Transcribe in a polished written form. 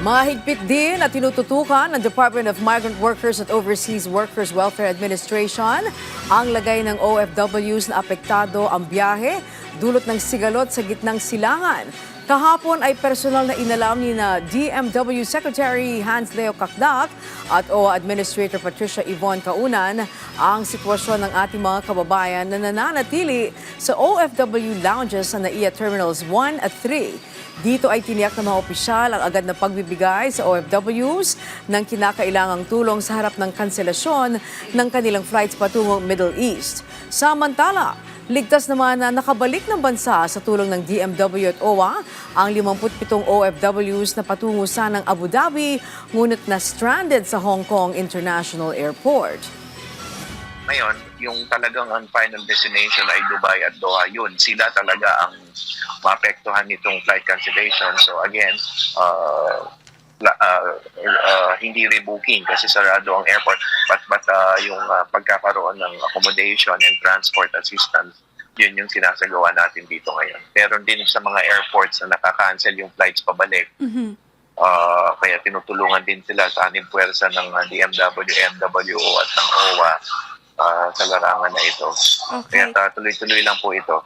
Mahigpit din at tinututukan ng Department of Migrant Workers at Overseas Workers Welfare Administration ang lagay ng OFWs na apektado ang biyahe dulot ng sigalot sa gitnang silangan. Kahapon ay personal na inalam ni na DMW Secretary Hans Leo Kakdak at OWA Administrator Patricia Yvonne Kaunan ang sitwasyon ng ating mga kababayan na nananatili sa OFW lounges sa NAIA Terminals 1 at 3. Dito ay tiniyak ng mga opisyal ang agad na pagbibigay sa OFWs ng kinakailangang tulong sa harap ng kanselasyon ng kanilang flights patungong Middle East. Samantala, ligtas naman na nakabalik ng bansa sa tulong ng DMW at OWA ang 57 OFWs na patungo sanang Abu Dhabi ngunit na stranded sa Hong Kong International Airport. Ngayon, yung talagang ang final destination ay Dubai at Doha, yun. Sila talaga ang maapektuhan nitong flight cancellation. So again, hindi rebooking kasi sarado ang airport. But yung pagkakaroon ng accommodation and transport assistance, yun yung sinasagawa natin dito ngayon. Meron din sa mga airports na nakakancel yung flights pabalik. Kaya tinutulungan din sila sa aming puwersa ng DMW, MWO at ng OWA sa larangan na ito. Okay. Kaya tuloy-tuloy lang po ito.